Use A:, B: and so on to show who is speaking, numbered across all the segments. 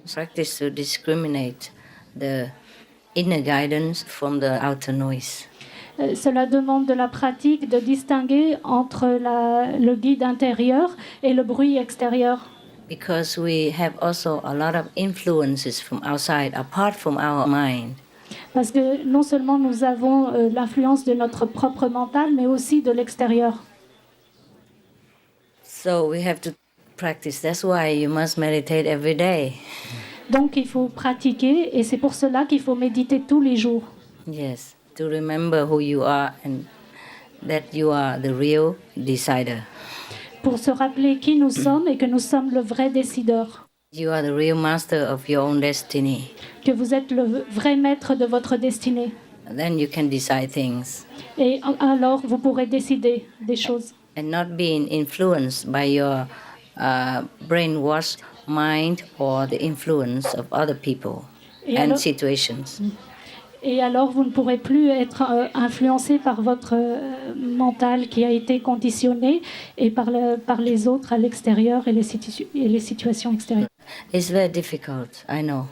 A: Practice to discriminate the inner guidance from the outer noise.
B: Cela demande de la pratique de distinguer entre le guide intérieur et le bruit extérieur.
A: Because we have also a lot of influences from outside, apart from our mind.
B: Parce que non seulement nous avons l'influence de notre propre mental, mais aussi de l'extérieur.
A: So we have to practice. That's why you must meditate every day.
B: Donc il faut pratiquer et c'est pour cela qu'il faut méditer tous les jours.
A: Yes, to remember who you are and that you are the real decider.
B: Pour se rappeler qui nous sommes et que nous sommes le vrai décideur.
A: You are the real master of your own destiny.
B: Que vous êtes le vrai maître de votre destinée.
A: Then you can decide things.
B: Et alors vous pourrez décider des choses.
A: And not being influenced by your brainwashed mind or the influence of other people and situations.
B: Et alors, vous ne pourrez plus être influencé par votre mental qui a été conditionné et par les autres à l'extérieur et les situations extérieures.
A: It's very difficult, I know.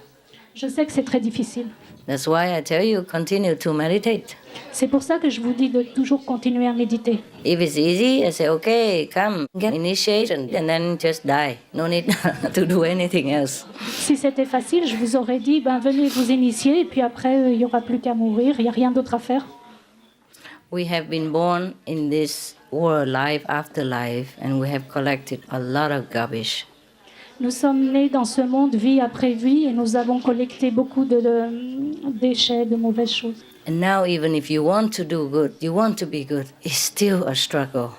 B: Je sais que c'est très difficile.
A: That's why I tell you, continue to meditate.
B: C'est pour ça que je vous dis de toujours continuer à méditer.
A: If it's easy, I say, okay, come, get initiation, and then just die. No need to do anything else.
B: Si c'était facile, je vous aurais dit, venez vous initier, et puis après, il n'y aura plus qu'à mourir, il n'y a rien d'autre à faire.
A: We have been born in this world, life after life, and we have collected a lot of garbage.
B: Nous sommes nés dans ce monde, vie après vie, et nous avons collecté beaucoup de déchets, de mauvaises choses.
A: And now, even if you want to do good, you want to be good, it's still a struggle.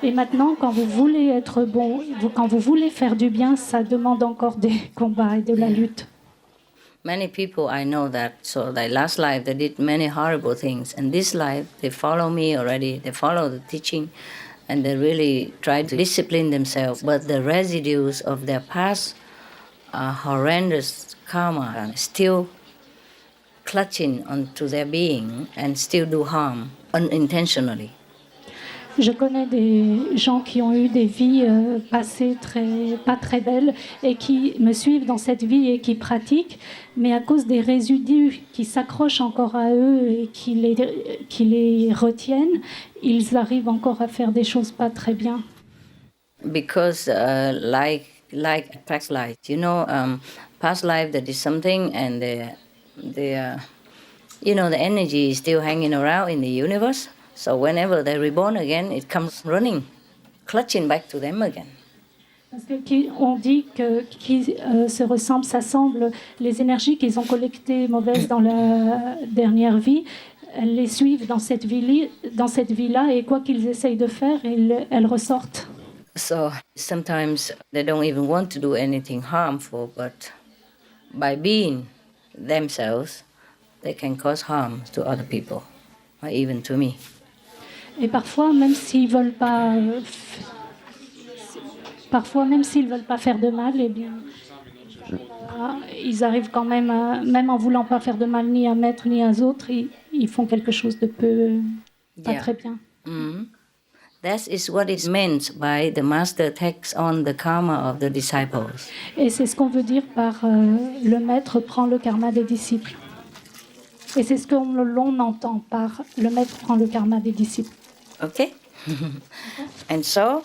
B: Et maintenant, quand vous voulez être bon, quand vous voulez faire du bien, ça demande encore des combats et de la lutte.
A: Many people I know that, so their last life they did many horrible things, and this life they follow me already, they follow the teaching, and they really try to discipline themselves. But the residues of their past horrendous karma are still clutching onto their being and still do harm unintentionally.
B: Je connais des gens qui ont eu des vies passées pas très belles et qui me suivent dans cette vie et qui pratiquent, mais à cause des résidus qui s'accrochent encore à eux et qui les retiennent, ils arrivent encore à faire des choses pas très bien.
A: Because like past life, past life that is something, and the energy is still hanging around in the universe. So whenever they're reborn again, it comes running, clutching back to them again.
B: Parce qu'on dit que qui se ressemblent, s'assemblent, les énergies qu'ils ont collectées mauvaises dans la dernière vie, elles les suivent dans cette vie-là, et quoi qu'ils essayent de faire, elles ressortent.
A: So sometimes they don't even want to do anything harmful, but by being themselves, they can cause harm to other people, or even to me.
B: Et parfois, même s'ils veulent pas faire de mal, eh bien, ils arrivent quand même, même en voulant pas faire de mal ni à maître ni aux autres, ils font quelque chose de pas très bien.
A: Mm-hmm. That is what is meant by the master takes on the karma of the disciples.
B: Et c'est ce qu'on veut dire par le maître prend le karma des disciples. Et c'est ce que l'on entend par le maître prend le karma des disciples.
A: Okay. And so,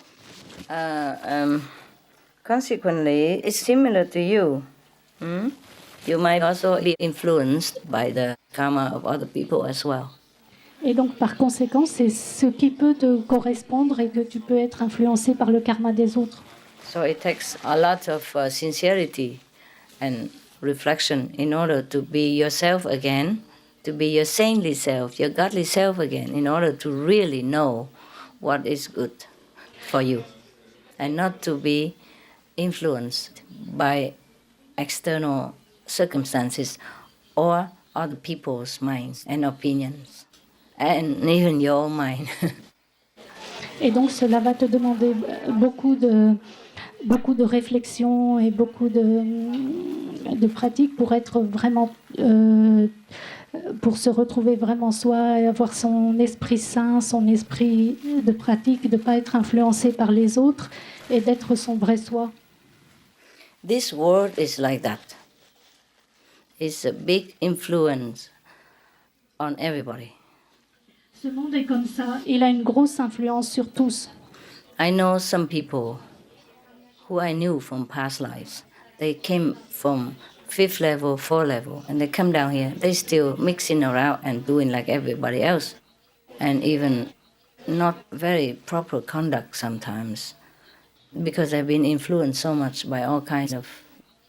A: consequently, it's similar to you. You might also be influenced by the karma of other people as well.
B: Et donc, par conséquent, c'est ce qui peut te correspondre et que tu peux être influencé par le karma des autres.
A: So it takes a lot of sincerity and reflection in order to be yourself again, to be your saintly self, your godly self again, in order to really know what is good for you and not to be influenced by external circumstances or other people's minds and opinions, and even your own mind.
B: Et donc, cela va te demander beaucoup de réflexion et beaucoup de pratique pour être vraiment... pour se retrouver vraiment soi et avoir son esprit sain, son esprit de pratique, de ne pas être influencé par les autres et d'être son vrai soi.
A: This world is like that. is a big influence on everybody.
B: Ce monde est comme ça. Il a une grosse influence sur tous.
A: I know some people who I knew from past lives. They came from 5th level, 4th level, and they come down here. They still mixing around and doing like everybody else, and even not very proper conduct sometimes, because they've been influenced so much by all kinds of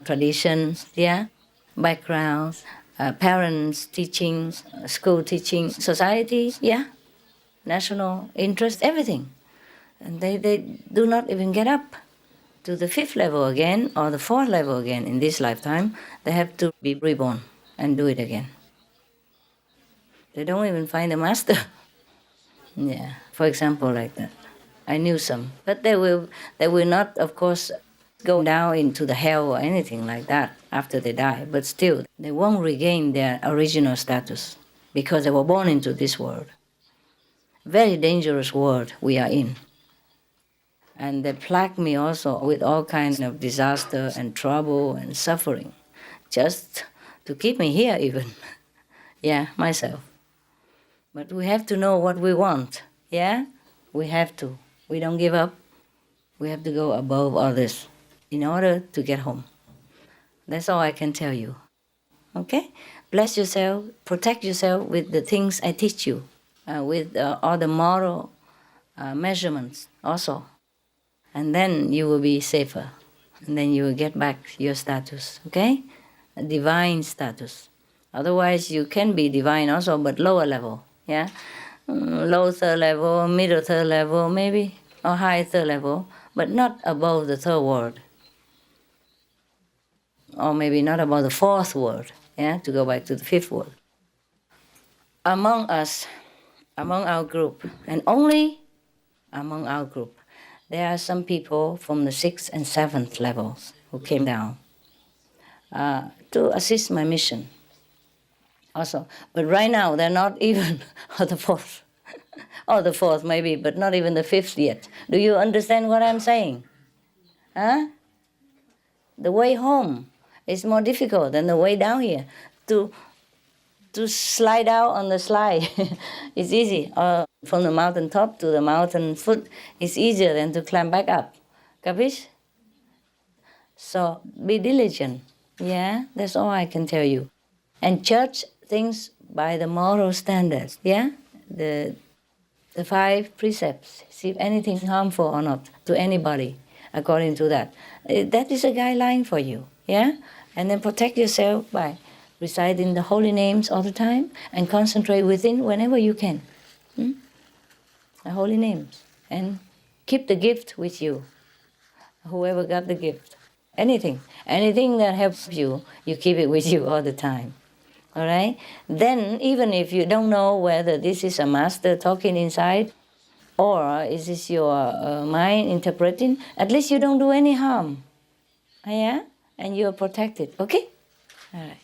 A: traditions, backgrounds, parents' teachings, school teaching, society, national interest, everything. And they do not even get up to the 5th level again or the 4th level again in this lifetime. They have to be reborn and do it again. They don't even find a master. For example, like that. I knew some, but they will not, of course, go down into the hell or anything like that after they die. But still, they won't regain their original status because they were born into this world. Very dangerous world we are in. And they plague me also with all kinds of disaster and trouble and suffering, just to keep me here even. Myself. But we have to know what we want, We have to. We don't give up. We have to go above all this in order to get home. That's all I can tell you. Okay? Bless yourself, protect yourself with the things I teach you, with all the moral measurements also. And then you will be safer. And then you will get back your status, okay? A divine status. Otherwise, you can be divine also, but lower level, low 3rd level, middle 3rd level, maybe, or high 3rd level, but not above the 3rd world. Or maybe not above the 4th world, to go back to the 5th world. Among us, among our group, and only among our group, there are some people from the 6th and 7th levels who came down to assist my mission also. But right now, they're not even on the 4th. Or the 4th maybe, but not even the 5th yet. Do you understand what I'm saying? The way home is more difficult than the way down here. To slide out on the slide is easy. Or from the mountain top to the mountain foot is easier than to climb back up. Capish? So be diligent. That's all I can tell you. And judge things by the moral standards. The 5 precepts. See if anything harmful or not to anybody according to that. That is a guideline for you. And then protect yourself by reciting the holy names all the time and concentrate within whenever you can. The holy names. And keep the gift with you. Whoever got the gift. Anything that helps you, you keep it with you all the time. All right? Then, even if you don't know whether this is a master talking inside or is this your mind interpreting, at least you don't do any harm. And you're protected. Okay? All right.